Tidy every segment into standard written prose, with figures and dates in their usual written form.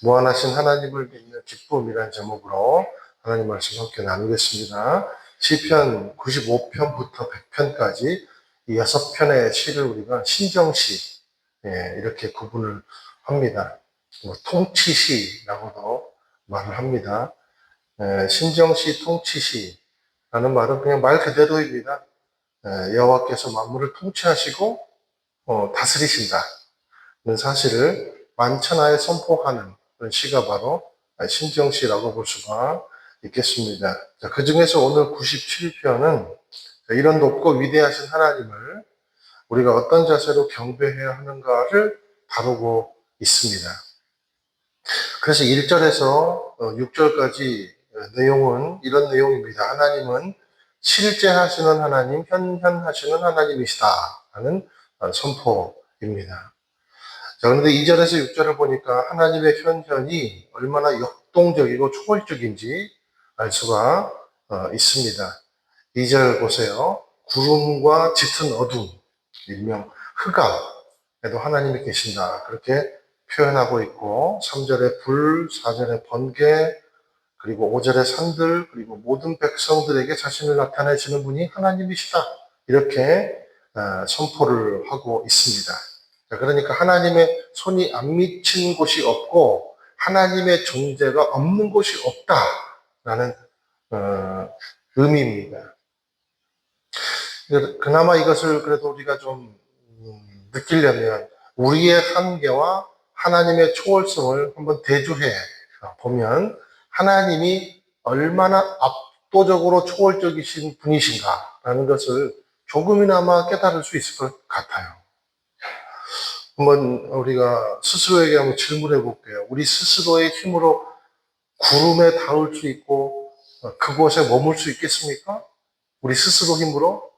무한하신 하나님을 믿는 기쁨이라는 제목으로 하나님 말씀 함께 나누겠습니다. 시편 95편부터 100편까지 이 6편의 시를 우리가 신정시, 이렇게 구분을 합니다. 통치시라고도 말을 합니다. 신정시, 통치시라는 말은 그냥 말 그대로입니다. 여호와께서 만물을 통치하시고 다스리신다는 사실을 만천하에 선포하는 그런 시가 바로 신정시라고 볼 수가 있겠습니다. 자, 그 중에서 오늘 97편은 이런 높고 위대하신 하나님을 우리가 어떤 자세로 경배해야 하는가를 다루고 있습니다. 그래서 1절에서 6절까지 내용은 이런 내용입니다. 하나님은 실제 하시는 하나님, 현현하시는 하나님이시다 하는 선포입니다. 자, 그런데 2절에서 6절을 보니까 하나님의 현현이 얼마나 역동적이고 초월적인지 알 수가 있습니다. 2절 보세요. 구름과 짙은 어둠, 일명 흑암에도 하나님이 계신다. 그렇게 표현하고 있고 3절에 불, 4절에 번개, 그리고 5절에 산들, 그리고 모든 백성들에게 자신을 나타내시는 분이 하나님이시다. 이렇게 선포를 하고 있습니다. 그러니까 하나님의 손이 안 미친 곳이 없고 하나님의 존재가 없는 곳이 없다라는 의미입니다. 그나마 이것을 그래도 우리가 좀 느끼려면 우리의 한계와 하나님의 초월성을 한번 대조해 보면 하나님이 얼마나 압도적으로 초월적이신 분이신가라는 것을 조금이나마 깨달을 수 있을 것 같아요. 한번 우리가 스스로에게 한번 질문해 볼게요. 우리 스스로의 힘으로 구름에 닿을 수 있고 그곳에 머물 수 있겠습니까? 우리 스스로 힘으로?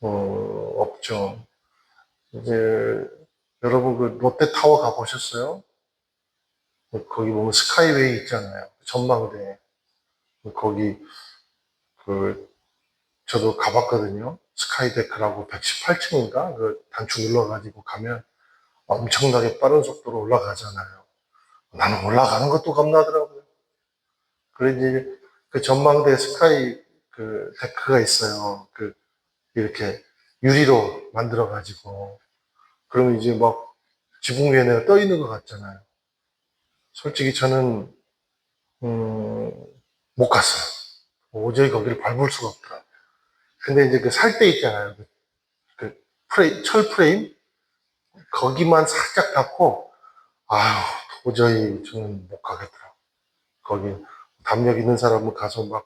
없죠. 이제 여러분 그 롯데타워 가보셨어요? 거기 보면 스카이웨이 있잖아요. 전망대. 거기 저도 가봤거든요. 스카이데크라고 118층인가? 그 단추 눌러가지고 가면 엄청나게 빠른 속도로 올라가잖아요. 나는 올라가는 것도 겁나더라고요. 그래 이제 그 전망대 스카이 데크가 있어요. 이렇게 유리로 만들어가지고 그러면 이제 막 지붕 위에 내가 떠 있는 것 같잖아요. 솔직히 저는 못 갔어요. 도저히 거기를 밟을 수가 없더라고요. 근데 이제 그 살 때 있잖아요. 철 프레임? 거기만 살짝 닿고, 아유, 도저히 저는 못 가겠더라고요. 거기 담력 있는 사람은 가서 막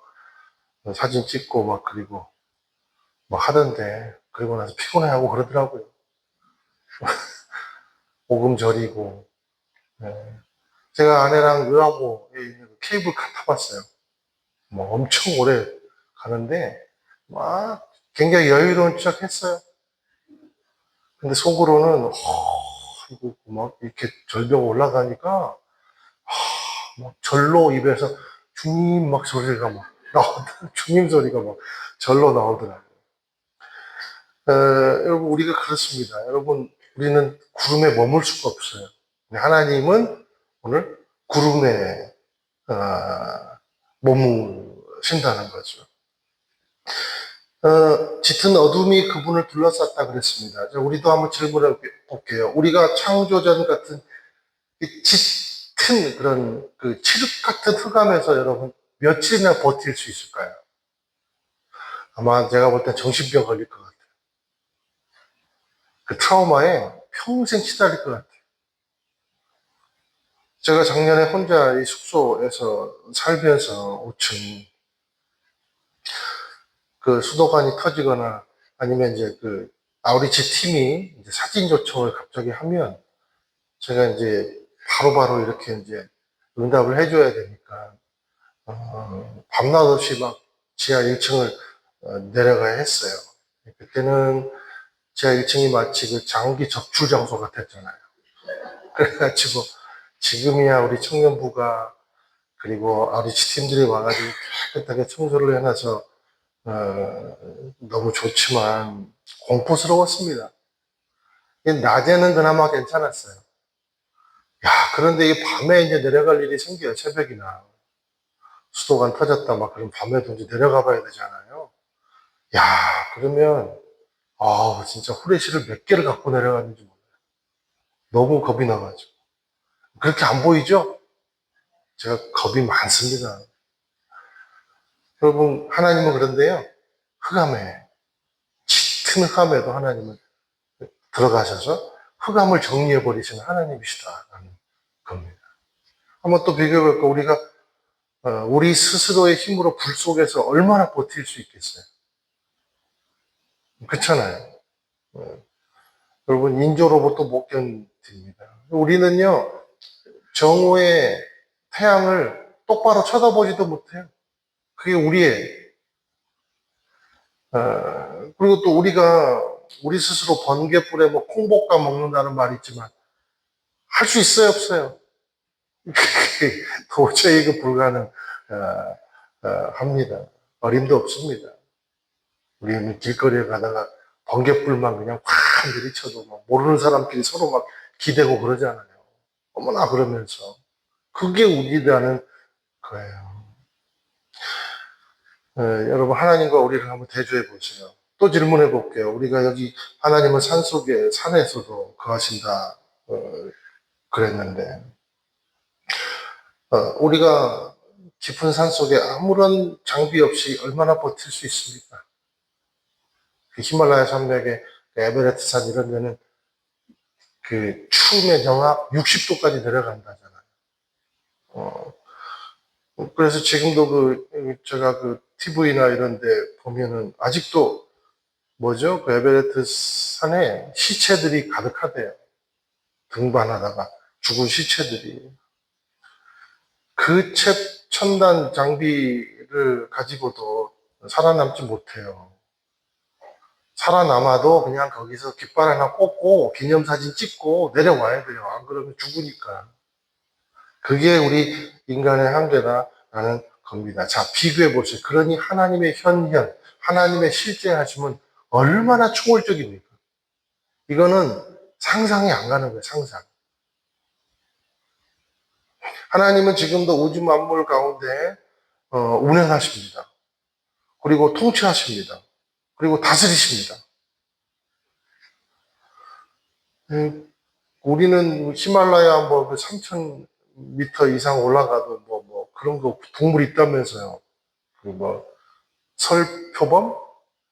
사진 찍고 막 그리고 막 하던데, 그리고 나서 피곤해하고 그러더라고요. 오금 저리고. 네. 제가 아내랑 의하고 케이블카 타봤어요. 뭐 엄청 오래 가는데, 막 굉장히 여유로운 척 했어요. 근데 속으로는, 막 이렇게 절벽 올라가니까, 막 절로 입에서 주님 막 소리가 막 나오더라고요. 주님 소리가 막 절로 나오더라고요. 여러분, 우리가 그렇습니다. 여러분, 우리는 구름에 머물 수가 없어요. 하나님은 오늘 구름에 머무신다는 거죠. 짙은 어둠이 그분을 둘러쌌다 그랬습니다. 우리도 한번 질문해 볼게요. 우리가 창조전 같은 이 짙은 그런 칠흑 같은 흑암에서 여러분 며칠이나 버틸 수 있을까요? 아마 제가 볼 때 정신병 걸릴 것 같아요. 그 트라우마에 평생 시달릴 것 같아요. 제가 작년에 혼자 이 숙소에서 살면서 5층 수도관이 터지거나 아니면 이제 아우리치 팀이 이제 사진 요청을 갑자기 하면 제가 이제 바로바로 이렇게 이제 응답을 해줘야 되니까 밤낮 없이 막 지하 1층을 내려가야 했어요. 그때는 지하 1층이 마치 그 장기 적출 장소 같았잖아요. 그래가지고 지금이야 우리 청년부가 그리고 아우리치 팀들이 와가지고 깨끗하게 청소를 해놔서 너무 좋지만 공포스러웠습니다. 낮에는 그나마 괜찮았어요. 야, 그런데 이 밤에 이제 내려갈 일이 생겨요. 새벽이나. 수도관 터졌다, 막, 그럼 밤에도 이제 내려가 봐야 되잖아요. 야, 그러면, 진짜 후레쉬를 몇 개를 갖고 내려갔는지 몰라요. 너무 겁이 나가지고. 그렇게 안 보이죠? 제가 겁이 많습니다. 여러분, 하나님은 그런데요, 흑암에, 짙은 흑암에도 하나님은 들어가셔서 흑암을 정리해버리시는 하나님이시다라는 겁니다. 한번 또 비교해볼까? 우리가, 우리 스스로의 힘으로 불 속에서 얼마나 버틸 수 있겠어요? 그렇잖아요. 여러분, 인조로봇도 못 견딥니다. 우리는요, 정오의 태양을 똑바로 쳐다보지도 못해요. 그게 우리의, 그리고 또 우리 스스로 번개불에 뭐 콩볶아 먹는다는 말이 있지만, 할 수 있어요, 없어요? 도저히 그 합니다. 어림도 없습니다. 우리는 길거리에 가다가 번개불만 그냥 확 내리쳐도 막 모르는 사람끼리 서로 막 기대고 그러잖아요. 어머나 그러면서. 그게 우리라는 거예요. 여러분, 하나님과 우리를 한번 대조해 보세요. 또 질문해 볼게요. 우리가 여기 하나님은 산속에, 산에서도 거하신다, 그랬는데, 우리가 깊은 산 속에 아무런 장비 없이 얼마나 버틸 수 있습니까? 그 히말라야 산맥에 에베레스트 산 이런 데는 그 추우면 영하 60도까지 내려간다잖아요. 어, 그래서 지금도 제가 그 TV나 이런 데 보면은 아직도 뭐죠? 그 에베레스트 산에 시체들이 가득하대요. 등반하다가 죽은 시체들이. 그 최첨단 장비를 가지고도 살아남지 못해요. 살아남아도 그냥 거기서 깃발 하나 꽂고 기념사진 찍고 내려와야 돼요. 안 그러면 죽으니까. 그게 우리 인간의 한계다라는 겁니다. 자, 비교해 보세요. 그러니 하나님의 현현, 하나님의 실제 하심은 얼마나 초월적입니까? 이거는 상상이 안 가는 거예요, 상상. 하나님은 지금도 우주 만물 가운데 운행하십니다. 그리고 통치하십니다. 그리고 다스리십니다. 우리는 히말라야 뭐 3,000m 이상 올라가도 그런 거 동물 있다면서요. 그 뭐 설표범,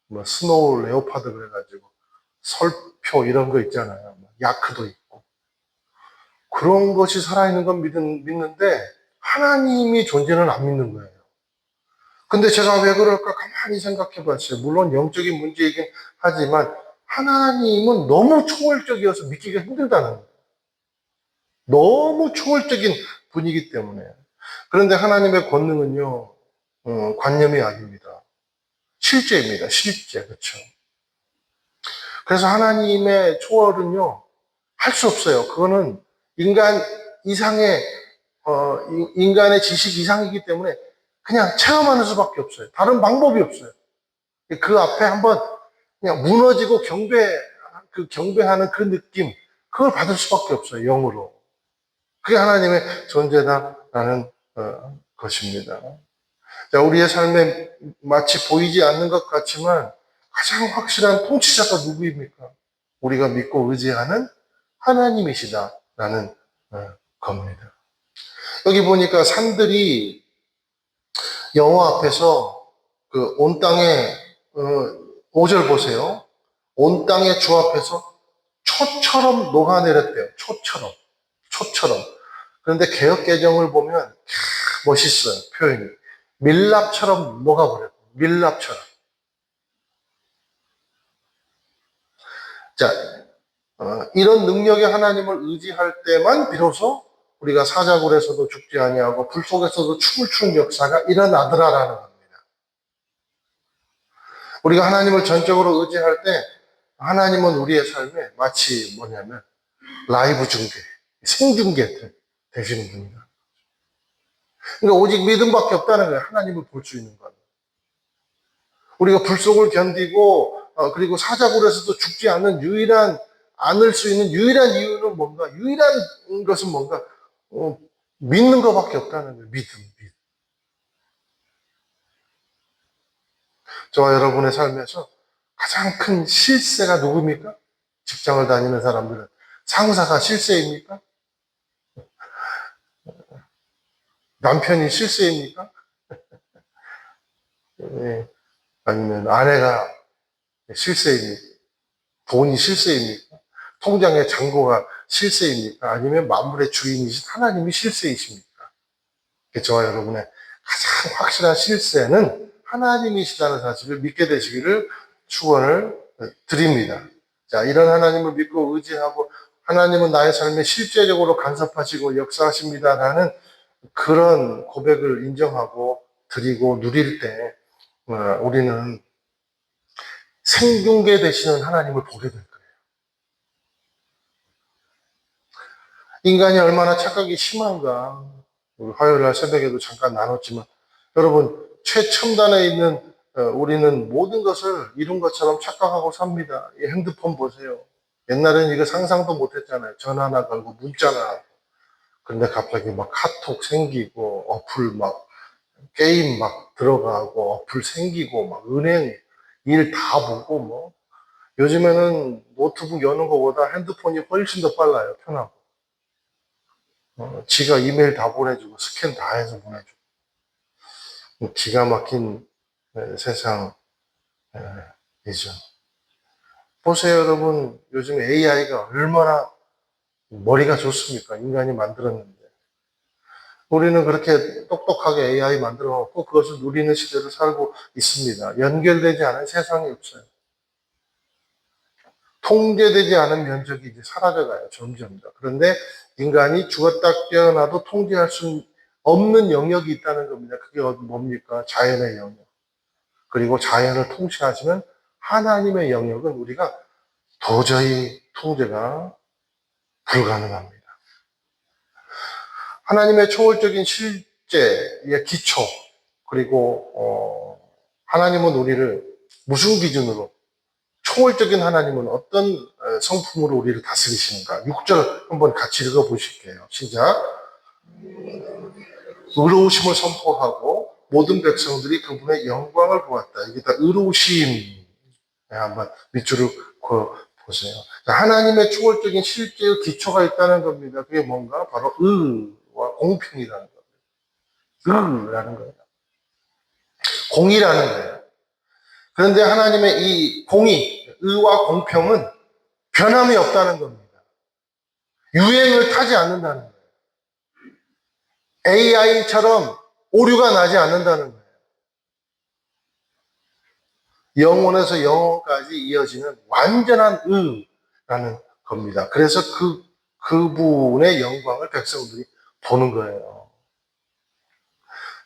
뭐 스노우 레오파드 그래가지고 설표 이런 거 있잖아요. 야크도 있고 그런 것이 살아있는 건 믿는데 하나님이 존재는 안 믿는 거예요. 근데 제가 왜 그럴까 가만히 생각해 봤어요. 물론 영적인 문제이긴 하지만 하나님은 너무 초월적이어서 믿기가 힘들다는 거예요. 너무 초월적인 분이기 때문에. 그런데 하나님의 권능은요, 관념이 아닙니다. 실제입니다. 실제. 그렇죠. 그래서 하나님의 초월은요, 할 수 없어요. 그거는 인간 이상의, 인간의 지식 이상이기 때문에 그냥 체험하는 수밖에 없어요. 다른 방법이 없어요. 그 앞에 한번 그냥 무너지고 경배하는 그 느낌, 그걸 받을 수밖에 없어요. 영으로. 그게 하나님의 존재다라는 것입니다. 자, 우리의 삶에 마치 보이지 않는 것 같지만 가장 확실한 통치자가 누구입니까? 우리가 믿고 의지하는 하나님이시다라는 겁니다. 여기 보니까 산들이 여호와 앞에서 그 온 땅에 5절 보세요. 온 땅의 주 앞에서 초처럼 녹아내렸대요. 초처럼. 그런데 개역 개정을 보면 멋있어요. 표현이. 밀랍처럼 녹아버려요. 밀랍처럼. 자, 이런 능력의 하나님을 의지할 때만 비로소 우리가 사자굴에서도 죽지 아니하고 불 속에서도 춤을 추는 역사가 일어나더라라는 겁니다. 우리가 하나님을 전적으로 의지할 때 하나님은 우리의 삶에 마치 뭐냐면 라이브 중계, 생중계 되시는 분이다. 그러니까 오직 믿음밖에 없다는 거예요. 하나님을 볼 수 있는 건. 우리가 불 속을 견디고 그리고 사자굴에서도 죽지 않는 유일한 않을 수 있는 유일한 이유는 뭔가? 유일한 것은 뭔가? 믿는 것밖에 없다는 거예요. 믿음. 저와 여러분의 삶에서 가장 큰 실세가 누구입니까? 직장을 다니는 사람들은 상사가 실세입니까? 남편이 실세입니까? 예. 아니면 아내가 실세입니까? 돈이 실세입니까? 통장의 잔고가 실세입니까? 아니면 만물의 주인이신 하나님이 실세이십니까? 저와 여러분의 가장 확실한 실세는 하나님이시다는 사실을 믿게 되시기를 축원을 드립니다. 자, 이런 하나님을 믿고 의지하고 하나님은 나의 삶에 실제적으로 간섭하시고 역사하십니다라는 그런 고백을 인정하고 드리고 누릴 때 우리는 생중계 되시는 하나님을 보게 될 거예요. 인간이 얼마나 착각이 심한가. 우리 화요일 날 새벽에도 잠깐 나눴지만 여러분 최첨단에 있는 우리는 모든 것을 이룬 것처럼 착각하고 삽니다. 이 핸드폰 보세요. 옛날에는 이거 상상도 못했잖아요. 전화나 걸고 문자나 하고. 근데 갑자기 막 카톡 생기고 어플 막 게임 막 들어가고 어플 생기고 막 은행 일 다 보고 뭐 요즘에는 노트북 여는 것보다 핸드폰이 훨씬 더 빨라요. 편하고. 지가 이메일 다 보내주고 스캔 다 해서 보내주고 기가 막힌 세상이죠. 보세요 여러분, 요즘 AI가 얼마나 머리가 좋습니까? 인간이 만들었는데 우리는 그렇게 똑똑하게 AI 만들어갖고 그것을 누리는 시대를 살고 있습니다. 연결되지 않은 세상이 없어요. 통제되지 않은 면적이 이제 사라져가요. 점점 더. 그런데 인간이 죽었다 깨어나도 통제할 수 없는 영역이 있다는 겁니다. 그게 뭡니까? 자연의 영역. 그리고 자연을 통치하시는 하나님의 영역은 우리가 도저히 통제가 불가능합니다. 하나님의 초월적인 실제의 기초, 그리고 하나님은 우리를 무슨 기준으로, 초월적인 하나님은 어떤 성품으로 우리를 다스리시는가? 6절 한번 같이 읽어보실게요. 시작. 의로우심을 선포하고 모든 백성들이 그분의 영광을 보았다. 이게 다 의로우심. 한번 밑줄을 보세요. 하나님의 초월적인 실제의 기초가 있다는 겁니다. 그게 뭔가? 바로 의와 공평이라는 겁니다. 의라는 거예요. 공의라는 거예요. 그런데 하나님의 이 공의, 의와 공평은 변함이 없다는 겁니다. 유행을 타지 않는다는 거예요. AI처럼 오류가 나지 않는다는 거예요. 영혼에서 영혼까지 이어지는 완전한 의라는 겁니다. 그래서 그분의 영광을 백성들이 보는 거예요.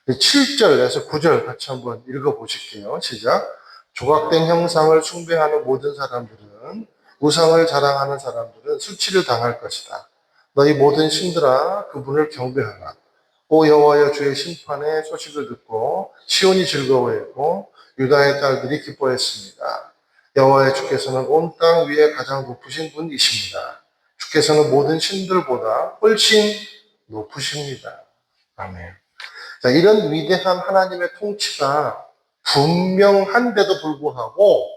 7절에서 9절 같이 한번 읽어보실게요. 시작. 조각된 형상을 숭배하는 모든 사람들은, 우상을 자랑하는 사람들은 수치를 당할 것이다. 너희 모든 신들아 그분을 경배하라. 오 여호와여, 주의 심판의 소식을 듣고 시온이 즐거워했고 유다의 딸들이 기뻐했습니다. 여호와의 주께서는 온 땅 위에 가장 높으신 분이십니다. 주께서는 모든 신들보다 훨씬 높으십니다. 아멘. 자, 이런 위대한 하나님의 통치가 분명한데도 불구하고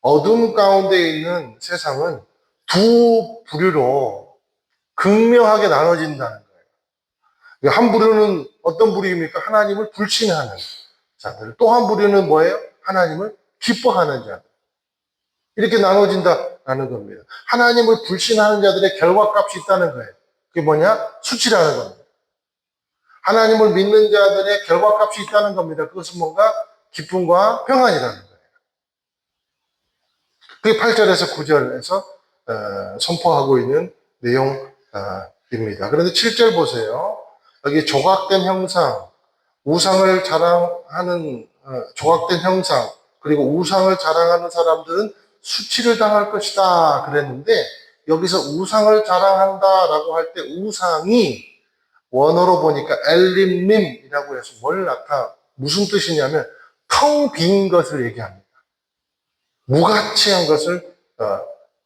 어둠 가운데 있는 세상은 두 부류로 극명하게 나눠진다는 거예요. 한 부류는 어떤 부류입니까? 하나님을 불신하는 자들. 또 한 부류는 뭐예요? 하나님을 기뻐하는 자들. 이렇게 나눠진다라는 겁니다. 하나님을 불신하는 자들의 결과값이 있다는 거예요. 그게 뭐냐? 수치라는 겁니다. 하나님을 믿는 자들의 결과값이 있다는 겁니다. 그것은 뭔가 기쁨과 평안이라는 거예요. 그게 8절에서 9절에서 선포하고 있는 내용입니다. 그런데 7절 보세요. 여기 조각된 형상, 우상을 자랑하는 조각된 형상, 그리고 우상을 자랑하는 사람들은 수치를 당할 것이다 그랬는데, 여기서 우상을 자랑한다라고 할 때 우상이 원어로 보니까 엘림림이라고 해서 무슨 뜻이냐면 텅 빈 것을 얘기합니다. 무가치한 것을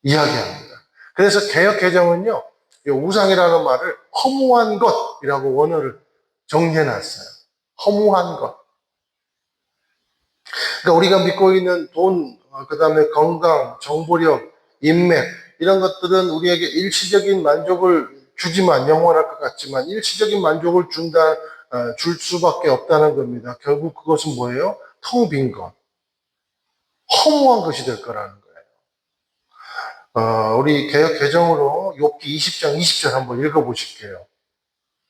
이야기합니다. 그래서 개역 개정은요, 이 우상이라는 말을 허무한 것이라고 원어를 정리해놨어요. 허무한 것. 그러니까 우리가 믿고 있는 돈, 그 다음에 건강, 정보력, 인맥, 이런 것들은 우리에게 일시적인 만족을 주지만, 영원할 것 같지만, 일시적인 만족을 줄 수밖에 없다는 겁니다. 결국 그것은 뭐예요? 텅 빈 것. 허무한 것이 될 거라는 거예요. 우리 개역 개정으로 욥기 20장 20절 한번 읽어보실게요.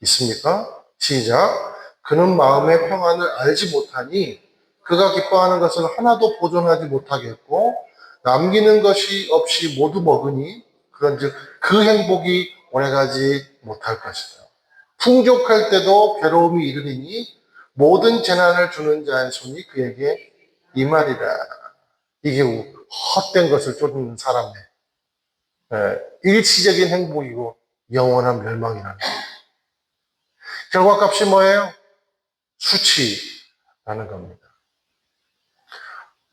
있습니까? 시작. 그는 마음의 평안을 알지 못하니 그가 기뻐하는 것을 하나도 보존하지 못하겠고 남기는 것이 없이 모두 먹으니 그런즉 그 행복이 오래가지 못할 것이다. 풍족할 때도 괴로움이 이르리니 모든 재난을 주는 자의 손이 그에게 임하리라. 이게 헛된 것을 쫓는 사람의 일시적인 행복이고 영원한 멸망이라는 거예요. 결과값이 뭐예요? 수치라는 겁니다.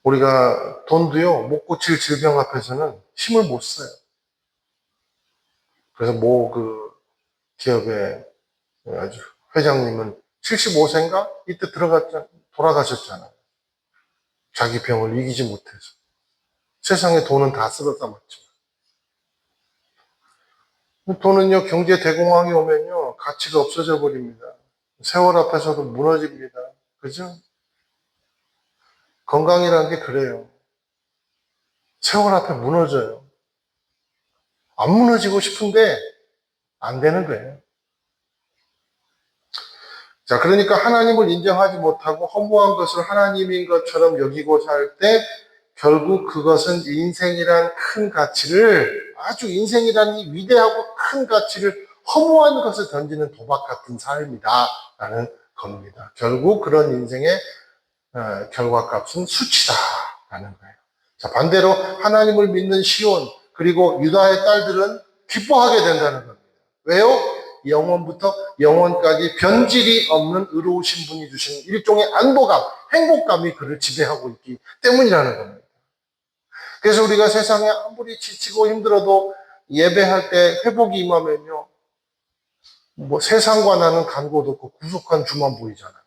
우리가 돈도요, 못 고칠 질병 앞에서는 힘을 못 써요. 그래서 기업의 아주 회장님은 75세인가? 이때 돌아가셨잖아요. 자기 병을 이기지 못해서. 세상에 돈은 다 쓸어 담았죠. 돈은요, 경제 대공황이 오면요, 가치가 없어져 버립니다. 세월 앞에서도 무너집니다. 그죠? 건강이라는 게 그래요. 세월 앞에 무너져요. 안 무너지고 싶은데 안 되는 거예요. 자, 그러니까 하나님을 인정하지 못하고 허무한 것을 하나님인 것처럼 여기고 살 때 결국 그것은 인생이란 큰 가치를, 아주 인생이란 이 위대하고 큰 가치를 허무한 것을 던지는 도박 같은 삶이다 라는 겁니다. 결국 그런 인생의 결과값은 수치다라는 거예요. 자, 반대로 하나님을 믿는 시온 그리고 유다의 딸들은 기뻐하게 된다는 겁니다. 왜요? 영원부터 영원까지 변질이 없는 의로우신 분이 주신 일종의 안도감, 행복감이 그를 지배하고 있기 때문이라는 겁니다. 그래서 우리가 세상에 아무리 지치고 힘들어도 예배할 때 회복이 임하면요, 세상과 나는 간고도 없고 구속한 주만 보이잖아요.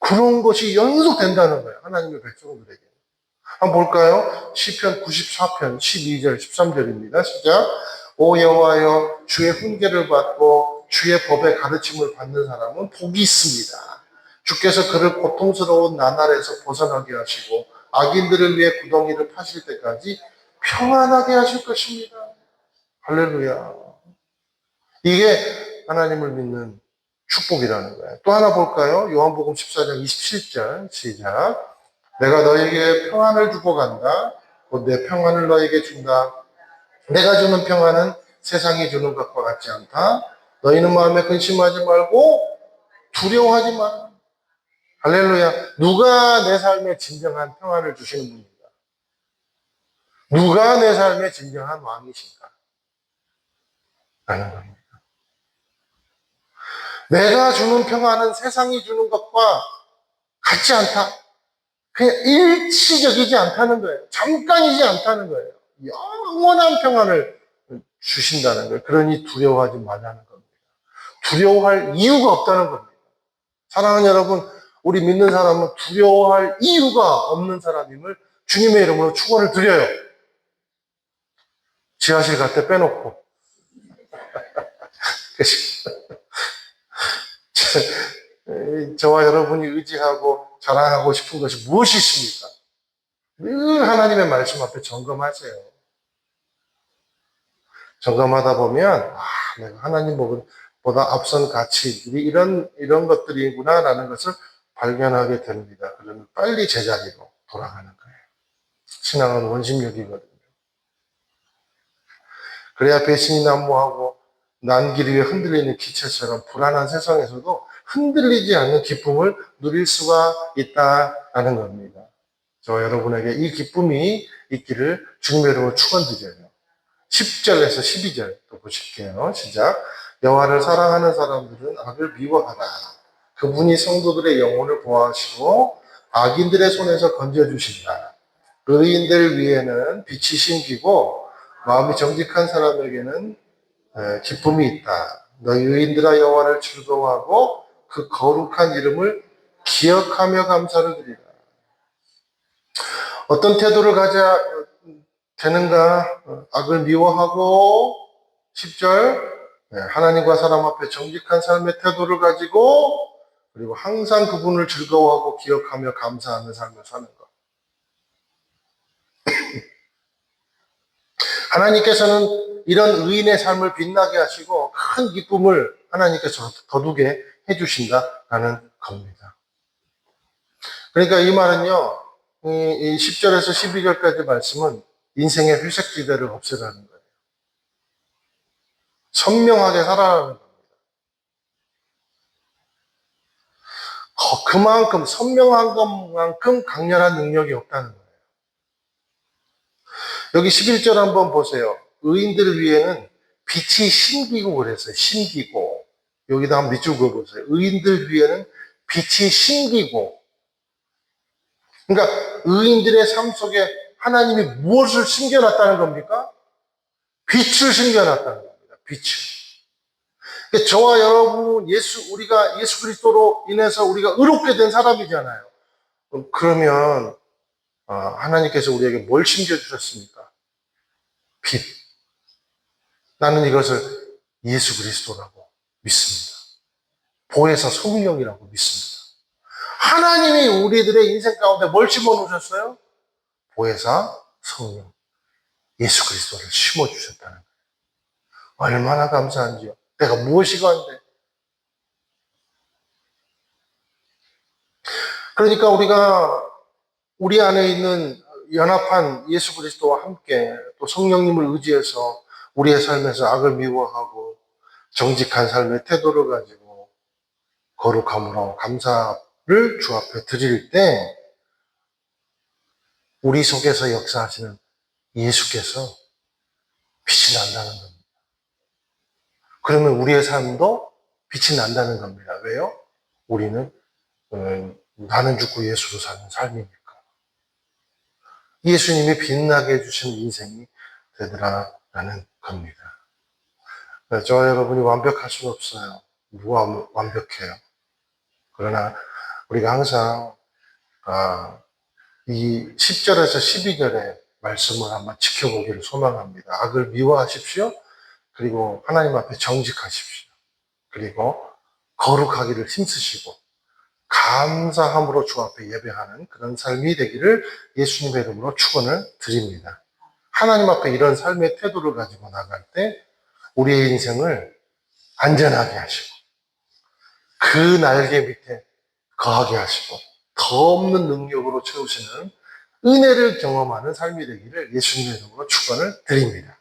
그런 것이 연속된다는 거예요. 하나님의 백성들에게. 한번 볼까요? 시편 94편 12절 13절입니다. 시작. 오 여호와여 주의 훈계를 받고 주의 법의 가르침을 받는 사람은 복이 있습니다. 주께서 그를 고통스러운 나날에서 벗어나게 하시고 악인들을 위해 구덩이를 파실 때까지 평안하게 하실 것입니다. 할렐루야. 이게 하나님을 믿는 축복이라는 거예요. 또 하나 볼까요? 요한복음 14장 27절 시작. 내가 너에게 평안을 주고 간다. 곧 내 평안을 너에게 준다. 내가 주는 평안은 세상이 주는 것과 같지 않다. 너희는 마음에 근심하지 말고 두려워하지 마. 할렐루야. 누가 내 삶에 진정한 평안을 주시는 분인가? 누가 내 삶에 진정한 왕이신가? 라는 겁니다. 내가 주는 평안은 세상이 주는 것과 같지 않다. 그냥 일시적이지 않다는 거예요. 잠깐이지 않다는 거예요. 영원한 평안을 주신다는 거예요. 그러니 두려워하지 말라는 겁니다. 두려워할 이유가 없다는 겁니다. 사랑하는 여러분, 우리 믿는 사람은 두려워할 이유가 없는 사람임을 주님의 이름으로 축원을 드려요. 지하실 갈 때 빼놓고. 저와 여러분이 의지하고 자랑하고 싶은 것이 무엇이 있습니까? 늘 하나님의 말씀 앞에 점검하세요. 점검하다 보면 내가 하나님보다 앞선 가치들이 이런 것들이구나라는 것을 발견하게 됩니다. 그러면 빨리 제자리로 돌아가는 거예요. 신앙은 원심력이거든요. 그래야 배신이 난무하고 난길 위에 흔들리는 기체처럼 불안한 세상에서도 흔들리지 않는 기쁨을 누릴 수가 있다라는 겁니다. 저 여러분에게 이 기쁨이 있기를 주님의 이름으로 축원드려요. 10절에서 12절 또 보실게요. 시작. 여호와를 사랑하는 사람들은 악을 미워하라. 그분이 성도들의 영혼을 보호하시고 악인들의 손에서 건져주신다. 의인들 위에는 빛이 심기고 마음이 정직한 사람에게는 기쁨이 있다. 너희 의인들아 여호와를 즐거워하고 그 거룩한 이름을 기억하며 감사를 드리라. 어떤 태도를 가져야 되는가? 악을 미워하고 10절 하나님과 사람 앞에 정직한 삶의 태도를 가지고 그리고 항상 그분을 즐거워하고 기억하며 감사하는 삶을 사는 것. 하나님께서는 이런 의인의 삶을 빛나게 하시고 큰 기쁨을 하나님께서 거두게 해주신다라는 겁니다. 그러니까 이 말은요, 이 10절에서 12절까지 말씀은 인생의 회색지대를 없애라는 거예요. 선명하게 살아가는 겁니다. 그만큼 선명한 것만큼 강렬한 능력이 없다는 거예요. 여기 11절 한번 보세요. 의인들 위에는 빛이 신기고 그랬어요. 신기고. 여기다 한번 밑줄 그어보세요. 의인들 위에는 빛이 신기고. 그러니까 의인들의 삶 속에 하나님이 무엇을 숨겨놨다는 겁니까? 빛을 숨겨놨다는 겁니다. 빛을. 그러니까 저와 여러분, 우리가 예수 그리스도로 인해서 우리가 의롭게 된 사람이잖아요. 그러면 하나님께서 우리에게 뭘 숨겨주셨습니까? 빛. 나는 이것을 예수 그리스도라고 믿습니다. 보혜사 성령이라고 믿습니다. 하나님이 우리들의 인생 가운데 뭘 심어놓으셨어요? 보혜사 성령, 예수 그리스도를 심어주셨다는 거예요. 얼마나 감사한지요. 내가 무엇이 간데. 그러니까 우리 안에 있는 연합한 예수 그리스도와 함께 또 성령님을 의지해서 우리의 삶에서 악을 미워하고 정직한 삶의 태도를 가지고 거룩함으로 감사를 주 앞에 드릴 때 우리 속에서 역사하시는 예수께서 빛이 난다는 겁니다. 그러면 우리의 삶도 빛이 난다는 겁니다. 왜요? 우리는 나는 죽고 예수로 사는 삶이니까. 예수님이 빛나게 해주신 인생이 되더라라는 겁니다. 저와 여러분이 완벽할 수는 없어요. 누가 완벽해요? 그러나 우리가 항상 이 10절에서 12절의 말씀을 한번 지켜보기를 소망합니다. 악을 미워하십시오. 그리고 하나님 앞에 정직하십시오. 그리고 거룩하기를 힘쓰시고 감사함으로 주 앞에 예배하는 그런 삶이 되기를 예수님의 이름으로 축원을 드립니다. 하나님 앞에 이런 삶의 태도를 가지고 나갈 때 우리의 인생을 안전하게 하시고 그 날개 밑에 거하게 하시고 더 없는 능력으로 채우시는 은혜를 경험하는 삶이 되기를 예수님의 이름으로 축원을 드립니다.